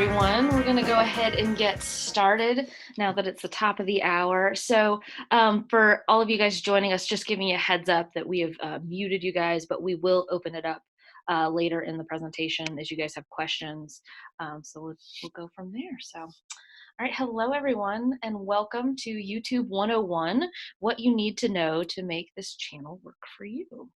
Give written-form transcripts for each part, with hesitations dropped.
everyone. We're going to go ahead and get started now that it's the top of the hour. So for all of you guys joining us, just giving you a heads up that we have muted you guys, but we will open it up later in the presentation as you guys have questions. So we'll go from there. So, all right, hello everyone, and welcome to YouTube 101, what you need to know to make this channel work for you.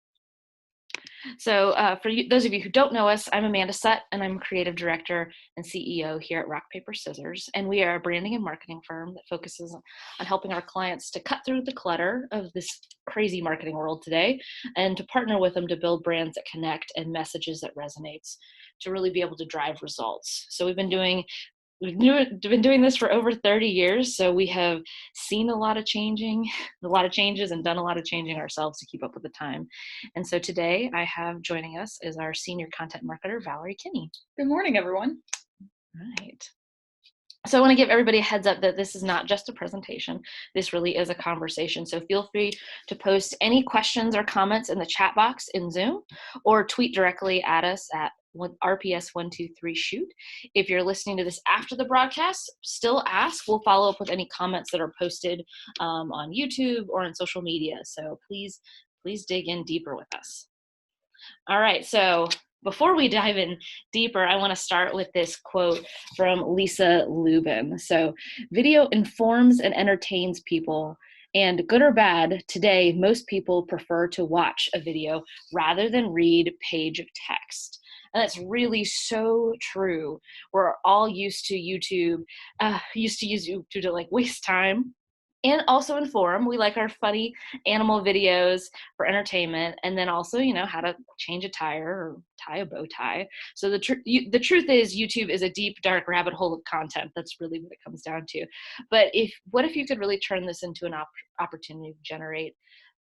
So for you, those of you who don't know us, I'm Amanda Sutt, and I'm Creative Director and CEO here at Rock, Paper, Scissors. And we are a branding and marketing firm that focuses on helping our clients to cut through the clutter of this crazy marketing world today and to partner with them to build brands that connect and messages that resonates to really be able to drive results. So we've been doing this for over 30 years, so we have seen a lot of changes and done a lot of changing ourselves to keep up with the time. And so today I have joining us is our senior content marketer, Valerie Kinney. Good morning, everyone. All right. So I want to give everybody a heads up that this is not just a presentation. This really is a conversation. So feel free to post any questions or comments in the chat box in Zoom or tweet directly at us at RPS123shoot. If you're listening to this after the broadcast, still ask. We'll follow up with any comments that are posted on YouTube or on social media. So please dig in deeper with us. All right, so before we dive in deeper, I want to start with this quote from Lisa Lubin. So, video informs and entertains people, and good or bad, today most people prefer to watch a video rather than read a page of text. And that's really so true. We're all used to YouTube, used to use YouTube to like waste time and also inform. We like our funny animal videos for entertainment, and then also, how to change a tire or tie a bow tie. So the truth is YouTube is a deep, dark rabbit hole of content. That's really what it comes down to. But what if you could really turn this into an opportunity to generate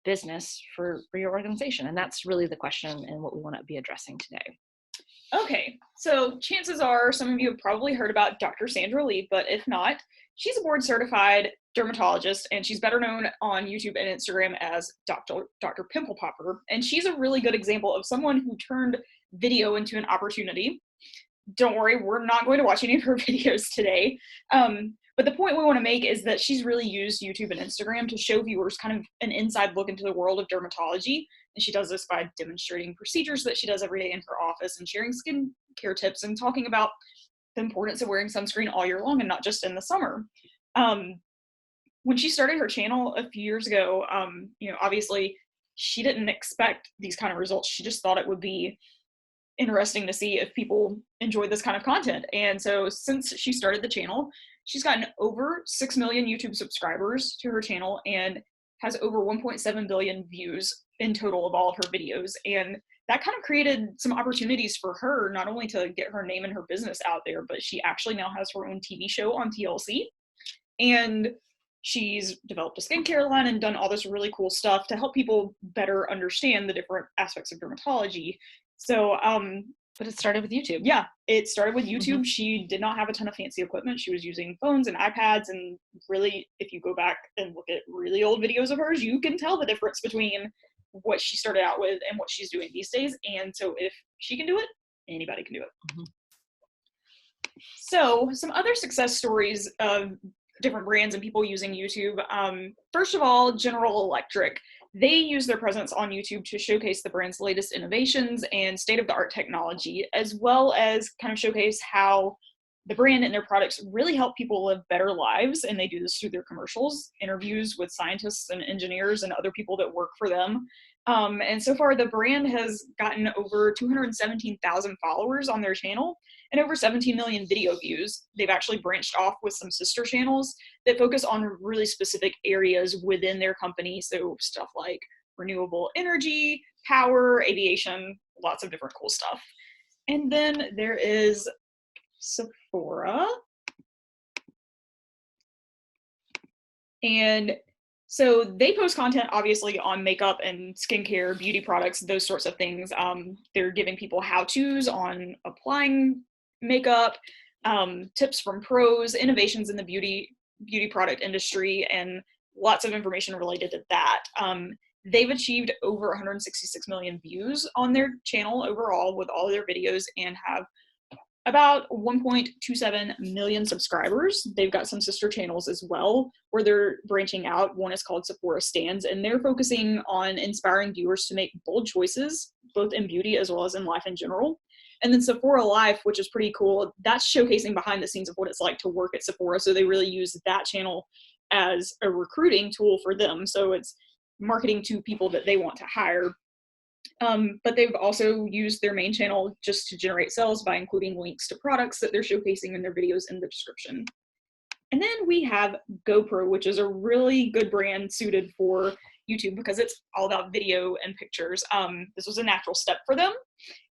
business for your organization? And that's really the question and what we want to be addressing today. Okay, so chances are some of you have probably heard about Dr. Sandra Lee, but if not, she's a board certified dermatologist, and she's better known on YouTube and Instagram as Dr. Pimple Popper. And she's a really good example of someone who turned video into an opportunity. Don't worry, we're not going to watch any of her videos today. But the point we want to make is that she's really used YouTube and Instagram to show viewers kind of an inside look into the world of dermatology. And she does this by demonstrating procedures that she does every day in her office and sharing skincare tips and talking about the importance of wearing sunscreen all year long and not just in the summer. When she started her channel a few years ago, obviously she didn't expect these kind of results. She just thought it would be interesting to see if people enjoy this kind of content. And so since she started the channel, she's gotten over 6 million YouTube subscribers to her channel and has over 1.7 billion views in total of all of her videos. And that kind of created some opportunities for her, not only to get her name and her business out there, but she actually now has her own TV show on TLC. And she's developed a skincare line and done all this really cool stuff to help people better understand the different aspects of dermatology. So, but it started with YouTube. Yeah, it started with YouTube. Mm-hmm. She did not have a ton of fancy equipment. She was using phones and iPads, and really, if you go back and look at really old videos of hers, you can tell the difference between what she started out with and what she's doing these days. And so if she can do it, anybody can do it. Mm-hmm. So some other success stories of different brands and people using YouTube. First of all, General Electric. They use their presence on YouTube to showcase the brand's latest innovations and state-of-the-art technology, as well as kind of showcase how the brand and their products really help people live better lives. And they do this through their commercials, interviews with scientists and engineers and other people that work for them. And so far, the brand has gotten over 217,000 followers on their channel and over 17 million video views. They've actually branched off with some sister channels that focus on really specific areas within their company. So stuff like renewable energy, power, aviation, lots of different cool stuff. And then there is Sephora. And so they post content obviously on makeup and skincare, beauty products, those sorts of things. They're giving people how-tos on applying makeup, tips from pros, innovations in the beauty product industry, and lots of information related to that. They've achieved over 166 million views on their channel overall with all of their videos and have About 1.27 million subscribers. They've got some sister channels as well where they're branching out. One is called Sephora Stands, and they're focusing on inspiring viewers to make bold choices, both in beauty as well as in life in general. And then Sephora Life, which is pretty cool, that's showcasing behind the scenes of what it's like to work at Sephora. So they really use that channel as a recruiting tool for them. So it's marketing to people that they want to hire. But they've also used their main channel just to generate sales by including links to products that they're showcasing in their videos in the description. And then we have GoPro, which is a really good brand suited for YouTube because it's all about video and pictures. This was a natural step for them.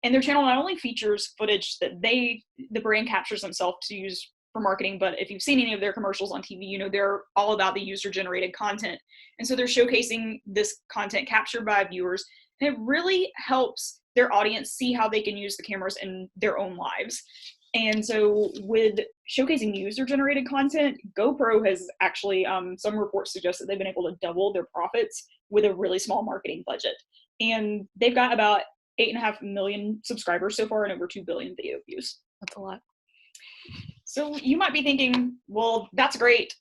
And their channel not only features footage that the brand captures themselves to use for marketing, but if you've seen any of their commercials on TV, you know they're all about the user-generated content. And so they're showcasing this content captured by viewers, and it really helps their audience see how they can use the cameras in their own lives. And so with showcasing user-generated content, GoPro has actually, some reports suggest that they've been able to double their profits with a really small marketing budget. And they've got about 8.5 million subscribers so far and over 2 billion video views. That's a lot. So you might be thinking, well, that's great.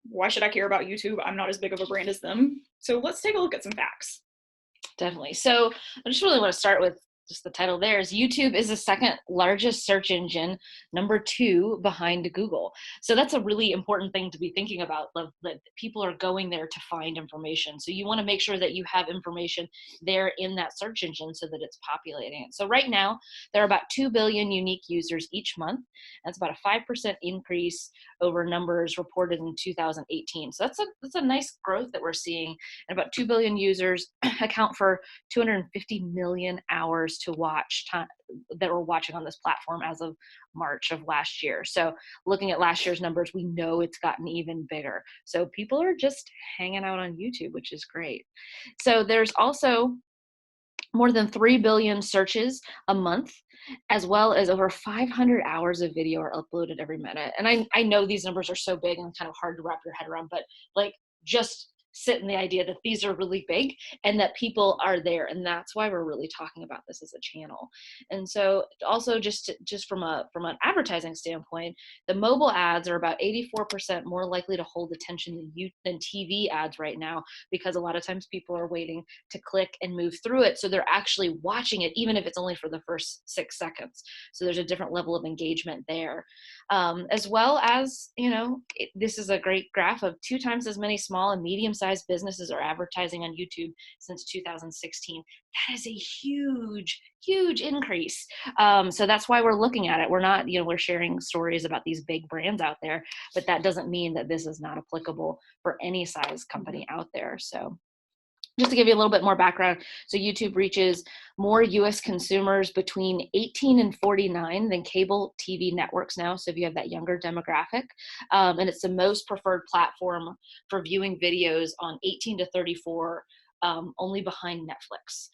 Why should I care about YouTube? I'm not as big of a brand as them. So let's take a look at some facts. Definitely. So I just really want to start with just the title there is YouTube is the second largest search engine, number 2 behind Google. So that's a really important thing to be thinking about, that people are going there to find information. So you want to make sure that you have information there in that search engine so that it's populating it. So right now, there are about 2 billion unique users each month. That's about a 5% increase over numbers reported in 2018. So that's a nice growth that we're seeing. And about 2 billion users account for 250 million hours to watch that we're watching on this platform as of March of last year. So looking at last year's numbers, we know it's gotten even bigger. So people are just hanging out on YouTube, which is great. So there's also more than 3 billion searches a month, as well as over 500 hours of video are uploaded every minute. And I know these numbers are so big and kind of hard to wrap your head around, but like just sit in the idea that these are really big and that people are there, and that's why we're really talking about this as a channel. And so also just from an advertising standpoint, the mobile ads are about 84% more likely to hold attention than TV ads right now, because a lot of times people are waiting to click and move through it, so they're actually watching it even if it's only for the first 6 seconds. So there's a different level of engagement there, as well as, this is a great graph of 2 times as many small and medium-sized businesses are advertising on YouTube since 2016. That is a huge, huge increase. So that's why we're looking at it. We're not, we're sharing stories about these big brands out there, but that doesn't mean that this is not applicable for any size company out there. So just to give you a little bit more background, so YouTube reaches more US consumers between 18 and 49 than cable TV networks now, so if you have that younger demographic. And it's the most preferred platform for viewing videos on 18 to 34, only behind Netflix.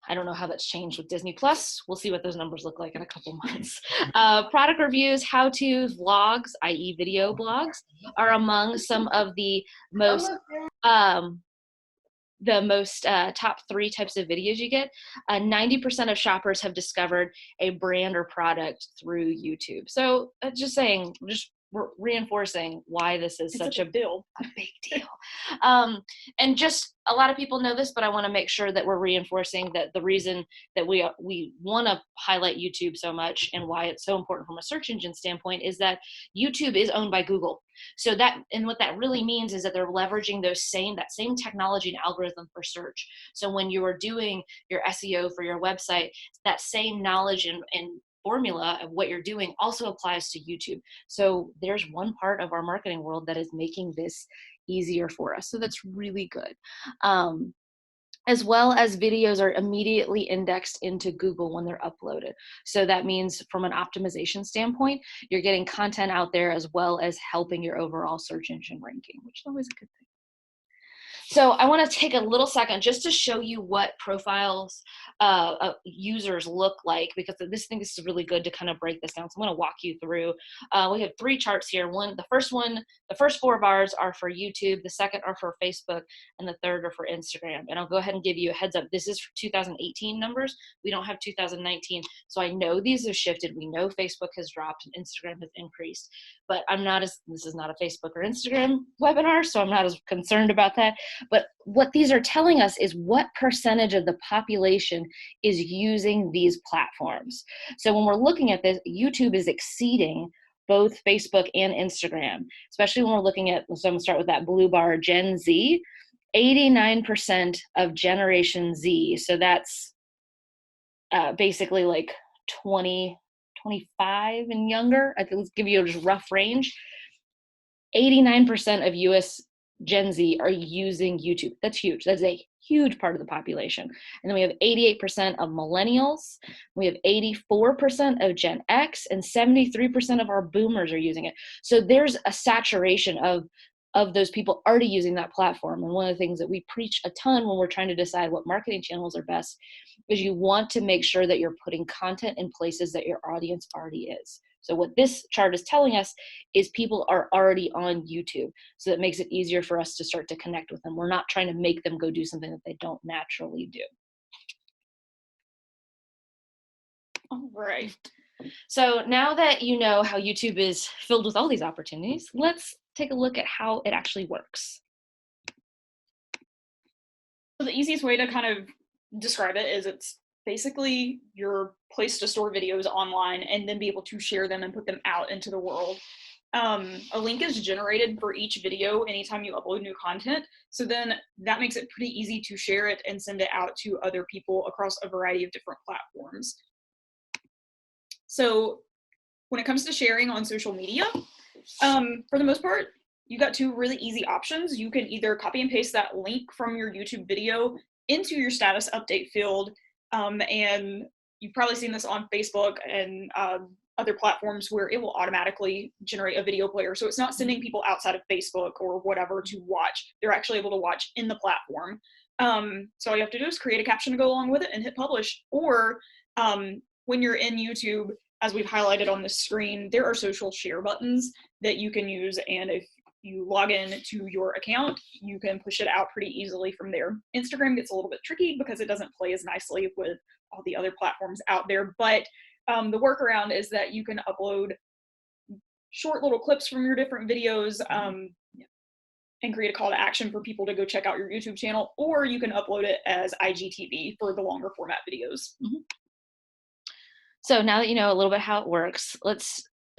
I don't know how that's changed with Disney Plus. We'll see what those numbers look like in a couple months. Product reviews, how-tos, vlogs, i.e. video blogs, are among some of the most top 3 types of videos you get. 90% of shoppers have discovered a brand or product through YouTube. So just saying, we're reinforcing why this is such a big deal. And just a lot of people know this, but I want to make sure that we're reinforcing that the reason that we want to highlight YouTube so much and why it's so important from a search engine standpoint is that YouTube is owned by Google. So what that really means is that they're leveraging that same technology and algorithm for search. So when you are doing your SEO for your website, that same knowledge and formula of what you're doing also applies to YouTube. So there's one part of our marketing world that is making this easier for us. So that's really good. As well as videos are immediately indexed into Google when they're uploaded. So that means from an optimization standpoint, you're getting content out there as well as helping your overall search engine ranking, which is always a good thing. So I want to take a little second just to show you what profiles users look like, because this thing is really good to kind of break this down. So I'm going to walk you through. We have 3 charts here. The first 4 bars are for YouTube, the second are for Facebook, and the third are for Instagram. And I'll go ahead and give you a heads up. This is for 2018 numbers. We don't have 2019. So I know these have shifted. We know Facebook has dropped and Instagram has increased, but this is not a Facebook or Instagram webinar, so I'm not as concerned about that. But what these are telling us is what percentage of the population is using these platforms. So when we're looking at this, YouTube is exceeding both Facebook and Instagram, especially when we're looking at, so I'm gonna start with that blue bar, Gen Z. 89% of Generation Z, so that's basically like 20, 25 and younger. Let's give you a just rough range. 89% of US Gen Z are using YouTube. That's huge. That's a huge part of the population. And then we have 88% of millennials. We have 84% of Gen X, and 73% of our boomers are using it. So there's a saturation of those people already using that platform. And one of the things that we preach a ton when we're trying to decide what marketing channels are best is you want to make sure that you're putting content in places that your audience already is. So what this chart is telling us is people are already on YouTube. So that makes it easier for us to start to connect with them. We're not trying to make them go do something that they don't naturally do. All right. So now that you know how YouTube is filled with all these opportunities, let's take a look at how it actually works. So the easiest way to kind of describe it is it's basically your place to store videos online and then be able to share them and put them out into the world. A link is generated for each video anytime you upload new content. So then that makes it pretty easy to share it and send it out to other people across a variety of different platforms. So when it comes to sharing on social media, for the most part, you got 2 really easy options. You can either copy and paste that link from your YouTube video into your status update field. And you've probably seen this on Facebook and other platforms where it will automatically generate a video player. So it's not sending people outside of Facebook or whatever to watch. They're actually able to watch in the platform. So all you have to do is create a caption to go along with it and hit publish. Or when you're in YouTube, as we've highlighted on the screen, there are social share buttons that you can use. And if you log in to your account, you can push it out pretty easily from there. Instagram gets a little bit tricky because it doesn't play as nicely with all the other platforms out there. But the workaround is that you can upload short little clips from your different videos and create a call to action for people to go check out your YouTube channel, or you can upload it as IGTV for the longer format videos. Mm-hmm. So now that you know a little bit how it works,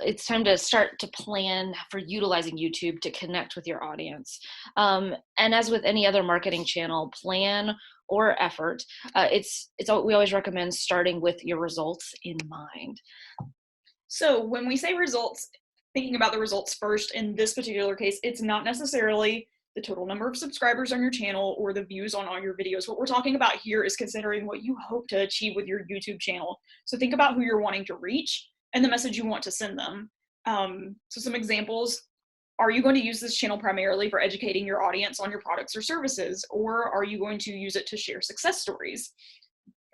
it's time to start to plan for utilizing YouTube to connect with your audience. And as with any other marketing channel, plan or effort, we always recommend starting with your results in mind. So when we say results, thinking about the results first, in this particular case, it's not necessarily the total number of subscribers on your channel or the views on all your videos. What we're talking about here is considering what you hope to achieve with your YouTube channel. So think about who you're wanting to reach and the message you want to send them. So some examples: are you going to use this channel primarily for educating your audience on your products or services? Or are you going to use it to share success stories?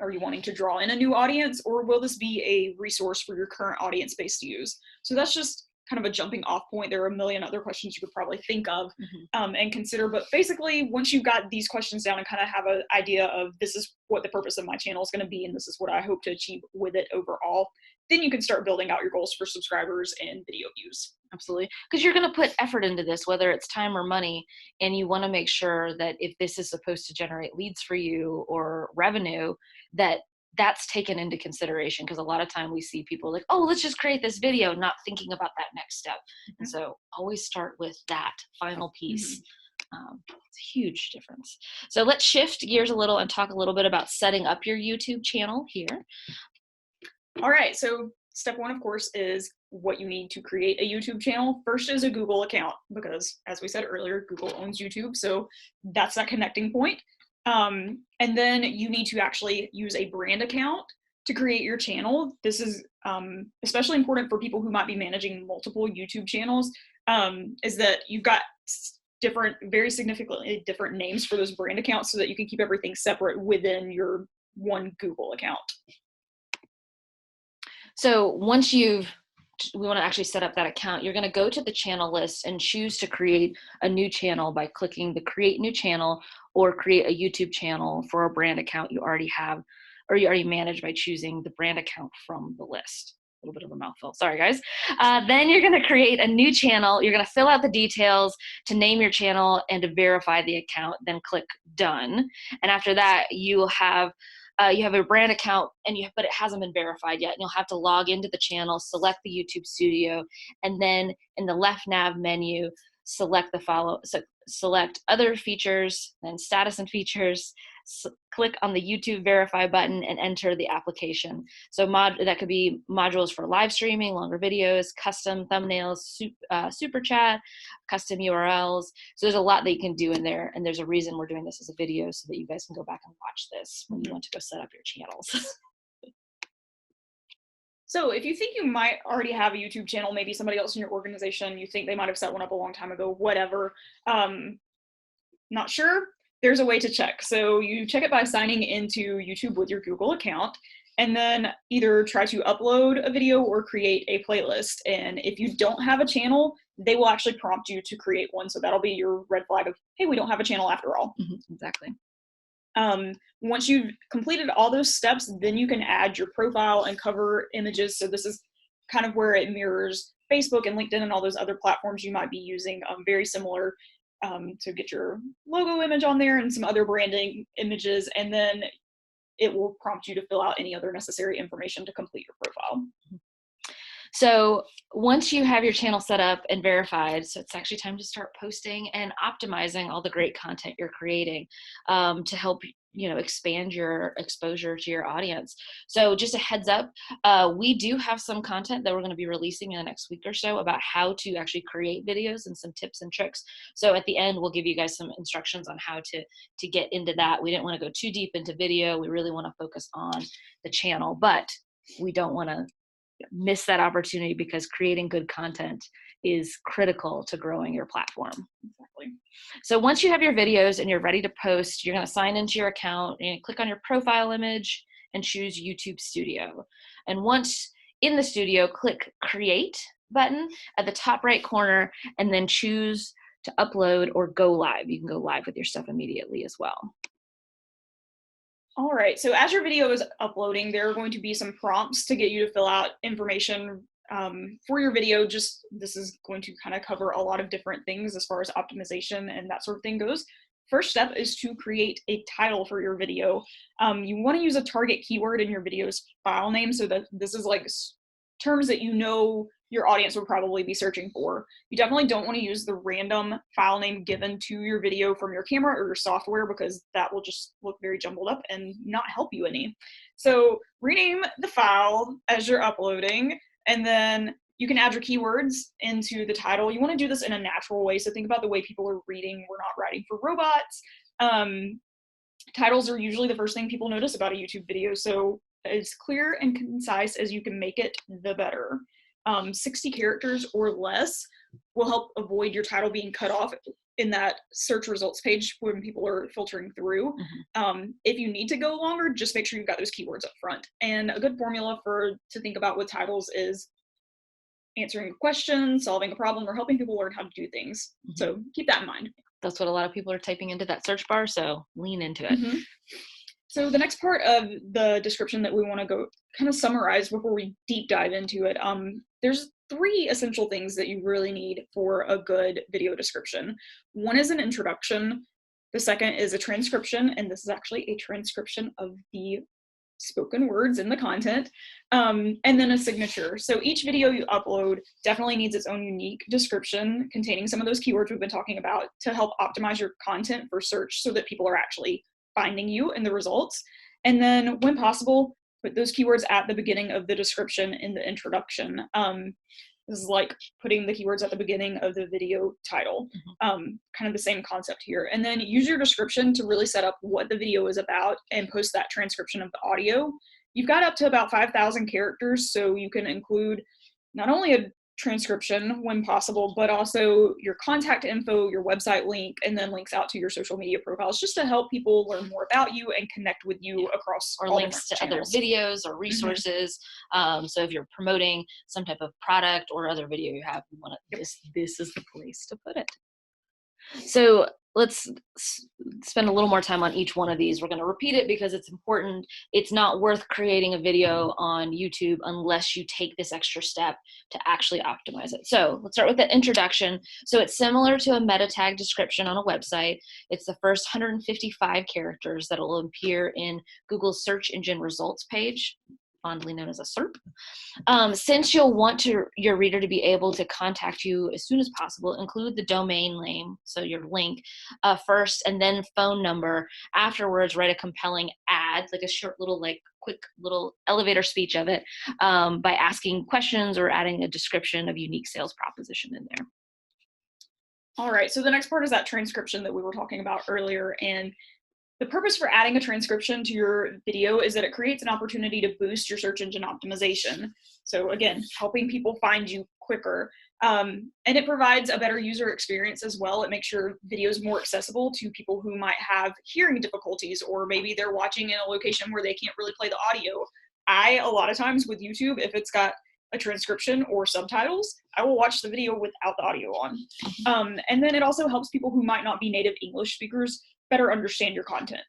Are you wanting to draw in a new audience, or will this be a resource for your current audience base to use? So that's just kind of a jumping off point. There are a million other questions you could probably think of and consider. But basically, once you've got these questions down and kind of have an idea of this is what the purpose of my channel is going to be and this is what I hope to achieve with it overall, then you can start building out your goals for subscribers and video views. Absolutely. Because you're going to put effort into this, whether it's time or money, and you want to make sure that if this is supposed to generate leads for you or revenue, that's taken into consideration. Because a lot of time we see people like, oh, let's just create this video, not thinking about that next step. And so always start with that final piece. It's a huge difference. So let's shift gears a little and talk a little bit about setting up your YouTube channel here. All right, so step 1, of course, is what you need to create a YouTube channel. First is a Google account, because as we said earlier, Google owns YouTube. So that's that connecting point. And then you need to actually use a brand account to create your channel. This is especially important for people who might be managing multiple YouTube channels, is that you've got very significantly different names for those brand accounts so that you can keep everything separate within your one Google account. So once we want to actually set up that account, you're going to go to the channel list and choose to create a new channel by clicking the create new channel, or create a YouTube channel for a brand account you already have or you already manage by choosing the brand account from the list. A little bit of a mouthful, sorry guys. Then you're going to create a new channel. You're going to fill out the details to name your channel and to verify the account, then click done. And after that, you have a brand account, but it hasn't been verified yet. And you'll have to log into the channel, select the YouTube Studio, and then in the left nav menu, select select other features, then status and features. Click on the YouTube verify button and enter the application. So that could be modules for live streaming, longer videos, custom thumbnails, super chat, custom URLs. So there's a lot that you can do in there, and there's a reason we're doing this as a video so that you guys can go back and watch this when you want to go set up your channels. So if you think you might already have a YouTube channel, maybe somebody else in your organization, you think they might have set one up a long time ago, whatever, not sure, there's a way to check. So you check it by signing into YouTube with your Google account, and then either try to upload a video or create a playlist. And if you don't have a channel, they will actually prompt you to create one. So that'll be your red flag of, hey, we don't have a channel after all. Exactly. Once you've completed all those steps, then you can add your profile and cover images. So this is kind of where it mirrors Facebook and LinkedIn and all those other platforms you might be using, very similar, to get your logo image on there and some other branding images. And then it will prompt you to fill out any other necessary information to complete your profile. So once you have your channel set up and verified, so it's actually time to start posting and optimizing all the great content you're creating to help expand your exposure to your audience. So just a heads up, we do have some content that we're going to be releasing in the next week or so about how to actually create videos and some tips and tricks. So at the end, we'll give you guys some instructions on how to get into that. We didn't want to go too deep into video. We really want to focus on the channel, but we don't want to miss that opportunity because creating good content is critical to growing your platform. Exactly. So once you have your videos and you're ready to post, you're going to sign into your account and click on your profile image and choose YouTube Studio. And once in the studio, click Create button at the top right corner and then choose to upload or go live. You can go live with your stuff immediately as well. All right, so as your video is uploading, there are going to be some prompts to get you to fill out information for your video. This is going to kind of cover a lot of different things as far as optimization and that sort of thing goes. First step is to create a title for your video. You want to use a target keyword in your video's file name so that this is like terms that your audience would probably be searching for. You definitely don't want to use the random file name given to your video from your camera or your software because that will just look very jumbled up and not help you any. So rename the file as you're uploading, and then you can add your keywords into the title. You want to do this in a natural way. So think about the way people are reading. We're not writing for robots. Titles are usually the first thing people notice about a YouTube video. So as clear and concise as you can make it, the better. 60 characters or less will help avoid your title being cut off in that search results page when people are filtering through. If you need to go longer, just make sure you've got those keywords up front. And a good formula to think about with titles is answering a question, solving a problem, or helping people learn how to do things. So keep that in mind. That's what a lot of people are typing into that search bar, so lean into it. So the next part of the description that we want to go kind of summarize before we deep dive into it, there's 3 essential things that you really need for a good video description. One is an introduction. The second is a transcription, and this is actually a transcription of the spoken words in the content, and then a signature. So each video you upload definitely needs its own unique description containing some of those keywords we've been talking about to help optimize your content for search so that people are actually finding you in the results. And then when possible, put those keywords at the beginning of the description in the introduction. This is like putting the keywords at the beginning of the video title, kind of the same concept here. And then use your description to really set up what the video is about and post that transcription of the audio. You've got up to about 5,000 characters, so you can include not only a transcription when possible, but also your contact info, your website link, and then links out to your social media profiles, just to help people learn more about you and connect with you across or all links to different other channels. videos or resources. So if you're promoting some type of product or other video you have, you want to, this is the place to put it. So let's spend a little more time on each one of these. We're going to repeat it because it's important. It's not worth creating a video on YouTube unless you take this extra step to actually optimize it. So let's start with the introduction. So it's similar to a meta tag description on a website. It's the first 155 characters that will appear in Google's search engine results page, fondly known as a SERP. Since you'll want your reader to be able to contact you as soon as possible, include the domain name, so your link, first, and then phone number. Afterwards, write a compelling ad, like a short little, quick little elevator speech of it, by asking questions or adding a description of unique sales proposition in there. All right, so the next part is that transcription that we were talking about earlier, and the purpose for adding a transcription to your video is that it creates an opportunity to boost your search engine optimization. So again, helping people find you quicker. And it provides a better user experience as well. It makes your videos more accessible to people who might have hearing difficulties, or maybe they're watching in a location where they can't really play the audio. A lot of times with YouTube, if it's got a transcription or subtitles, I will watch the video without the audio on. And then it also helps people who might not be native English speakers better understand your content.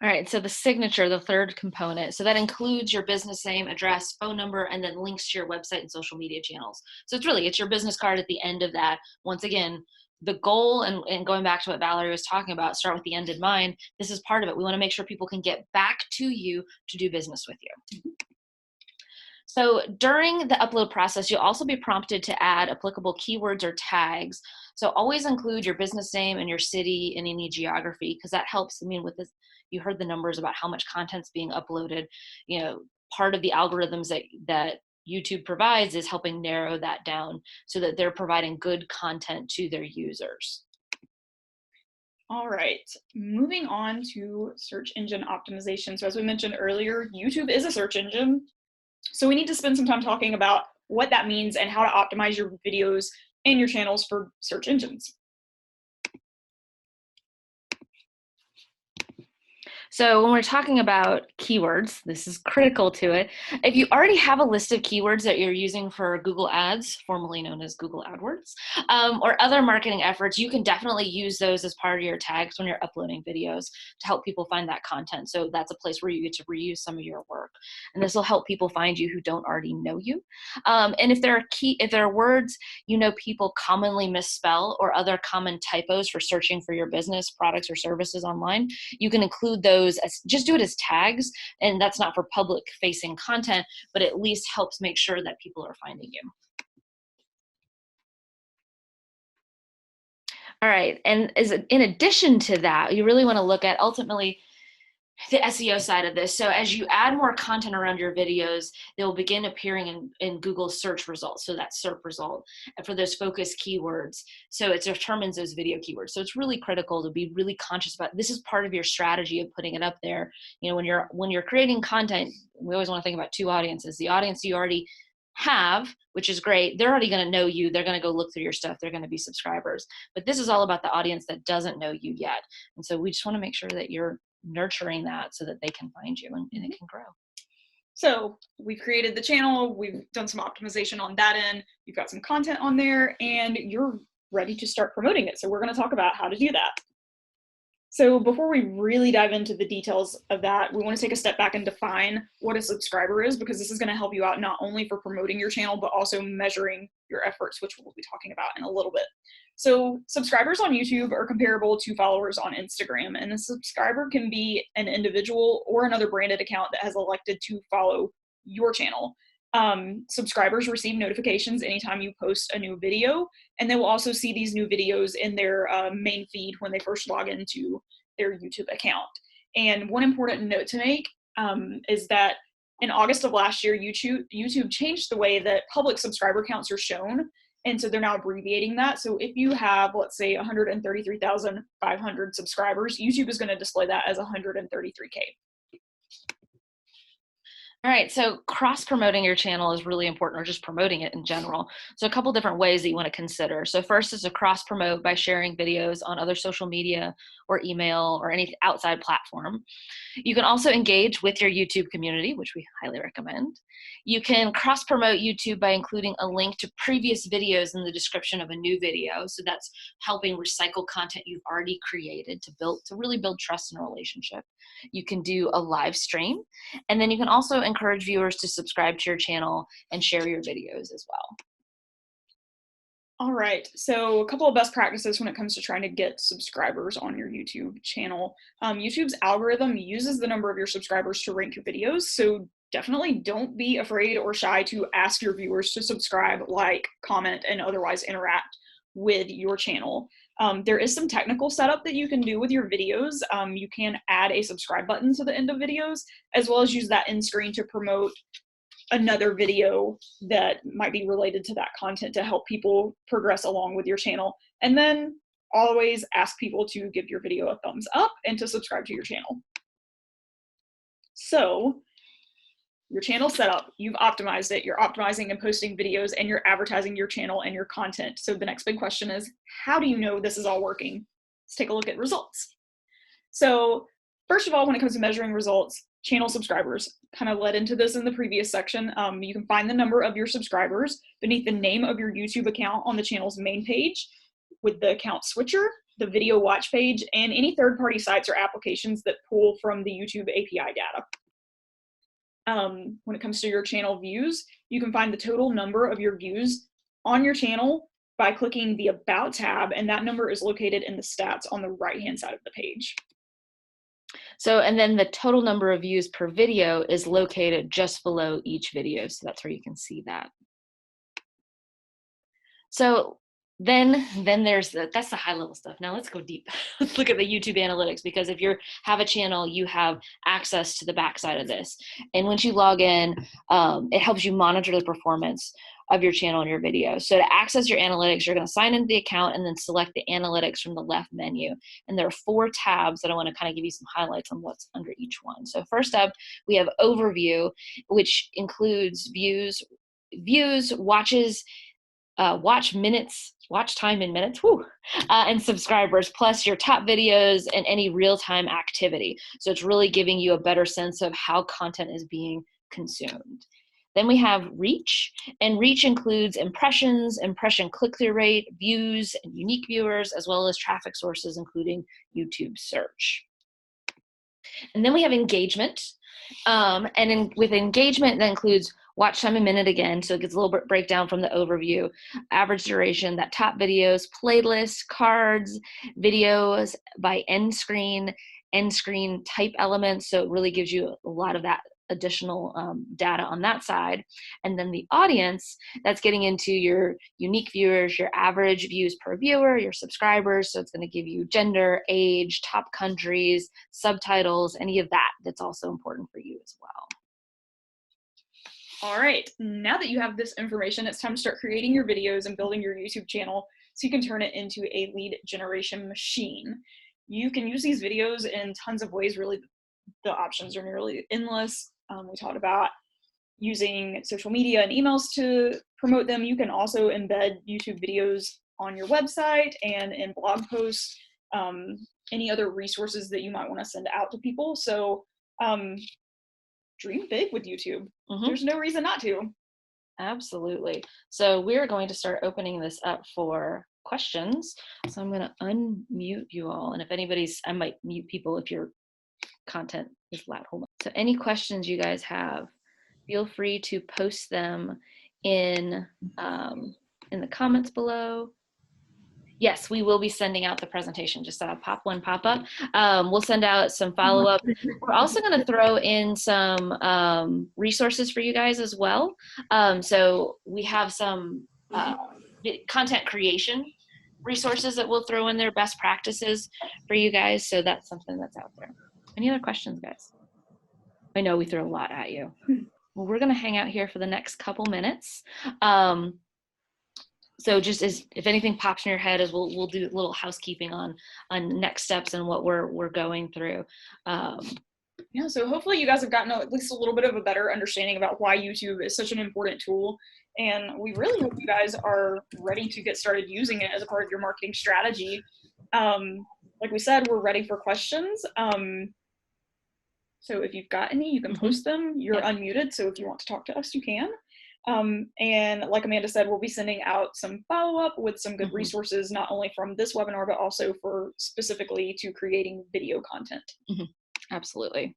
All right, so the signature, the third component, so that includes your business name, address, phone number, and then links to your website and social media channels. So it's your business card at the end of that. Once again, the goal, and going back to what Valerie was talking about, start with the end in mind, this is part of it. We want to make sure people can get back to you to do business with you. So during the upload process, you'll also be prompted to add applicable keywords or tags. So always include your business name and your city and any geography, because that helps. I mean, with this, you heard the numbers about how much content's being uploaded. Part of the algorithms that YouTube provides is helping narrow that down so that they're providing good content to their users. All right, moving on to search engine optimization. So as we mentioned earlier, YouTube is a search engine. So we need to spend some time talking about what that means and how to optimize your videos and your channels for search engines. So when we're talking about keywords, this is critical to it. If you already have a list of keywords that you're using for Google Ads, formerly known as Google AdWords, or other marketing efforts, you can definitely use those as part of your tags when you're uploading videos to help people find that content. So that's a place where you get to reuse some of your work. And this will help people find you who don't already know you. And if there are words people commonly misspell or other common typos for searching for your business, products, or services online, you can include those just do it as tags, and that's not for public facing content, but at least helps make sure that people are finding you. All right, and in addition to that, you really want to look at ultimately the SEO side of this. So as you add more content around your videos, they'll begin appearing in Google's search results, so that SERP result, for those focus keywords. So it determines those video keywords. So it's really critical to be really conscious about. This is part of your strategy of putting it up there. When you're creating content, we always want to think about two audiences. The audience you already have, which is great. They're already going to know you. They're going to go look through your stuff. They're going to be subscribers. But this is all about the audience that doesn't know you yet. And so we just want to make sure that you're nurturing that so that they can find you and it can grow. So we've created the channel, we've done some optimization on that end, you've got some content on there, and you're ready to start promoting it. So we're going to talk about how to do that. So before we really dive into the details of that, we want to take a step back and define what a subscriber is, because this is going to help you out not only for promoting your channel, but also measuring your efforts, which we'll be talking about in a little bit. So subscribers on YouTube are comparable to followers on Instagram, and a subscriber can be an individual or another branded account that has elected to follow your channel. Subscribers receive notifications anytime you post a new video, and they will also see these new videos in their main feed when they first log into their YouTube account. And one important note to make is that in August of last year, YouTube changed the way that public subscriber counts are shown, and so they're now abbreviating that. So if you have, let's say, 133,500 subscribers, YouTube is going to display that as 133K. All right, so cross-promoting your channel is really important, or just promoting it in general. So a couple different ways that you want to consider. So first is to cross-promote by sharing videos on other social media or email or any outside platform. You can also engage with your YouTube community, which we highly recommend. You can cross-promote YouTube by including a link to previous videos in the description of a new video. So that's helping recycle content you've already created to really build trust in a relationship. You can do a live stream, and then you can also encourage viewers to subscribe to your channel and share your videos as well. All right, so a couple of best practices when it comes to trying to get subscribers on your YouTube channel. YouTube's algorithm uses the number of your subscribers to rank your videos, so definitely don't be afraid or shy to ask your viewers to subscribe, like, comment, and otherwise interact with your channel. There is some technical setup that you can do with your videos. You can add a subscribe button to the end of videos, as well as use that end screen to promote another video that might be related to that content to help people progress along with your channel. And then always ask people to give your video a thumbs up and to subscribe to your channel. So your channel setup, you've optimized it, you're optimizing and posting videos, and you're advertising your channel and your content. So the next big question is, how do you know this is all working? Let's take a look at results. So first of all, when it comes to measuring results, channel subscribers, kind of led into this in the previous section. You can find the number of your subscribers beneath the name of your YouTube account on the channel's main page with the account switcher, the video watch page, and any third-party sites or applications that pull from the YouTube API data. When it comes to your channel views, you can find the total number of your views on your channel by clicking the About tab, and that number is located in the stats on the right-hand side of the page. So, and then the total number of views per video is located just below each video. So that's where you can see that. So then that's the high level stuff. Now let's go deep. Let's look at the YouTube analytics, because if you have a channel, you have access to the backside of this. And once you log in, it helps you monitor the performance of your channel and your video. So to access your analytics, you're going to sign into the account and then select the analytics from the left menu. And there are 4 tabs that I want to kind of give you some highlights on what's under each one. So first up, we have Overview, which includes views, watches, watch minutes, watch time in minutes, and subscribers, plus your top videos and any real-time activity. So it's really giving you a better sense of how content is being consumed. Then we have Reach, and Reach includes impressions, impression click-through rate, views, and unique viewers, as well as traffic sources, including YouTube search. And then we have Engagement, with engagement, that includes watch time a minute again, so it gets a little bit breakdown from the overview, average duration, that top videos, playlists, cards, videos by end screen type elements, so it really gives you a lot of that additional data on that side. And then the audience, that's getting into your unique viewers, your average views per viewer, your subscribers, so it's going to give you gender, age, top countries, subtitles, any of that that's also important for you as well. All right, now that you have this information, it's time to start creating your videos and building your YouTube channel so you can turn it into a lead generation machine. You can use these videos in tons of ways. Really, the options are nearly endless. We talked about using social media and emails to promote them. You can also embed YouTube videos on your website and in blog posts, any other resources that you might want to send out to people. So dream big with YouTube. There's no reason not to. Absolutely. So we're going to start opening this up for questions. So I'm going to unmute you all. And if I might mute people if your content is loud. Hold on. So any questions you guys have, feel free to post them in the comments below. Yes, we will be sending out the presentation. Just pop up. We'll send out some follow-up. We're also going to throw in some resources for you guys as well. So we have some content creation resources that we'll throw in there, best practices for you guys. So that's something that's out there. Any other questions, guys? I know we threw a lot at you. Well, we're going to hang out here for the next couple minutes. So just if anything pops in your head, we'll do a little housekeeping on next steps and what we're going through. Yeah, so hopefully you guys have gotten at least a little bit of a better understanding about why YouTube is such an important tool. And we really hope you guys are ready to get started using it as a part of your marketing strategy. Like we said, we're ready for questions. So if you've got any, you can post them. You're unmuted, so if you want to talk to us, you can. And like Amanda said, we'll be sending out some follow-up with some good resources, not only from this webinar, but also for specifically to creating video content. Absolutely.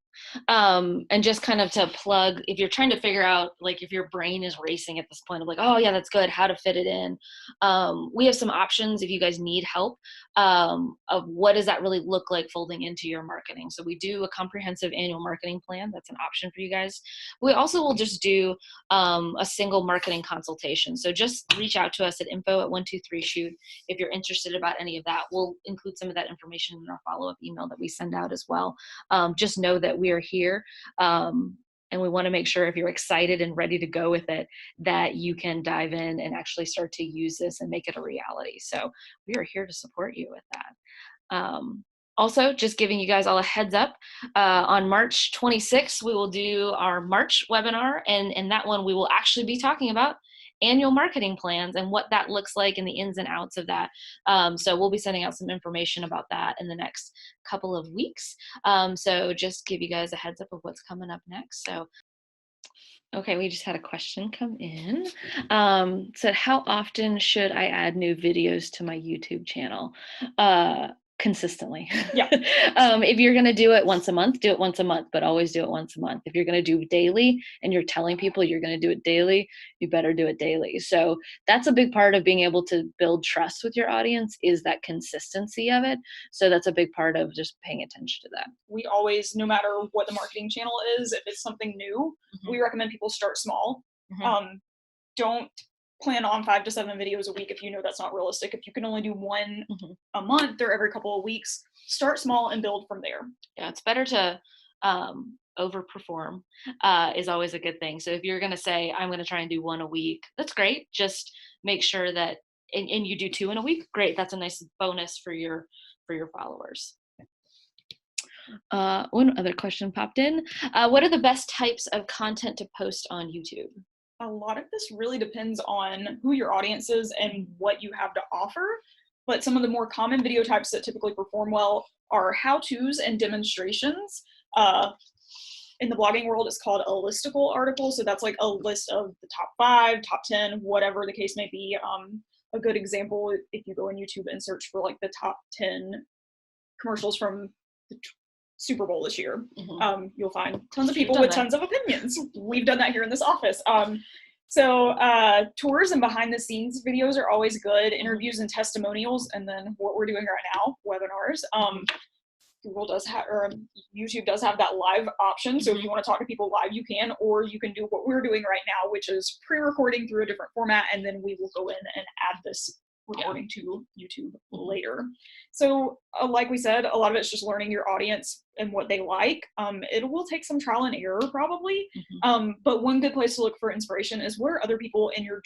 And just kind of to plug, if you're trying to figure out, like if your brain is racing at this point of like, oh yeah, that's good, how to fit it in. We have some options if you guys need help of what does that really look like folding into your marketing. So we do a comprehensive annual marketing plan. That's an option for you guys. We also will just do a single marketing consultation. So just reach out to us at info@123shoot if you're interested about any of that. We'll include some of that information in our follow-up email that we send out as well. Just know that we are here, and we want to make sure if you're excited and ready to go with it, that you can dive in and actually start to use this and make it a reality. So we are here to support you with that. Also, just giving you guys all a heads up, on March 26th, we will do our March webinar, and in that one, we will actually be talking about annual marketing plans and what that looks like and the ins and outs of that. So we'll be sending out some information about that in the next couple of weeks. So just give you guys a heads up of what's coming up next. So, okay, we just had a question come in. Said, how often should I add new videos to my YouTube channel? Consistently. Yeah. If you're going to do it once a month, do it once a month, but always do it once a month. If you're going to do daily and you're telling people you're going to do it daily, you better do it daily. So that's a big part of being able to build trust with your audience, is that consistency of it. So that's a big part of just paying attention to that. We always, no matter what the marketing channel is, if it's something new, we recommend people start small. Don't plan on 5 to 7 videos a week if you know that's not realistic. If you can only do one a month or every couple of weeks, start small and build from there. Yeah, it's better to overperform is always a good thing. So if you're going to say, I'm going to try and do 1 a week, that's great. Just make sure that, and you do 2 in a week, great. That's a nice bonus for your followers. One other question popped in. What are the best types of content to post on YouTube? A lot of this really depends on who your audience is and what you have to offer. But some of the more common video types that typically perform well are how-tos and demonstrations. In the blogging world, it's called a listicle article. So that's like a list of the top 5, top 10, whatever the case may be. A good example, if you go on YouTube and search for like the top 10 commercials from the Super Bowl this year, you'll find tons of people with tons of opinions. We've done that here in this office. So tours and behind the scenes videos are always good, interviews and testimonials, and then what we're doing right now, webinars. Google does have, or YouTube does have that live option. So if you want to talk to people live, you can, or you can do what we're doing right now, which is pre-recording through a different format, and then we will go in and add this recording to YouTube later. So like we said, a lot of it's just learning your audience and what they like. It will take some trial and error probably, but one good place to look for inspiration is what are other people in your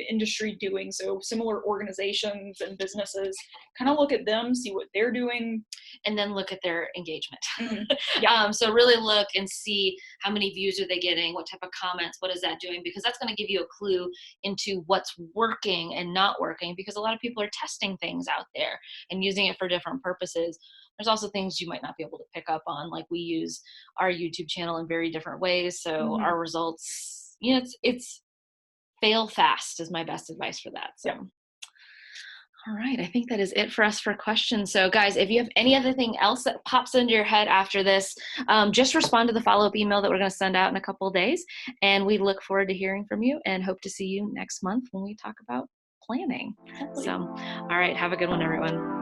industry doing. So similar organizations and businesses, kind of look at them, see what they're doing, and then look at their engagement. Yeah. So really look and see how many views are they getting, what type of comments, what is that doing, because that's going to give you a clue into what's working and not working, because a lot of people are testing things out there and using it for different purposes. There's also things you might not be able to pick up on, like we use our YouTube channel in very different ways. So our results, you know, it's fail fast is my best advice for that. So. Yeah. All right, I think that is it for us for questions. So guys, if you have any other thing else that pops into your head after this, just respond to the follow-up email that we're going to send out in a couple of days. And we look forward to hearing from you and hope to see you next month when we talk about planning. So, all right, have a good one, everyone.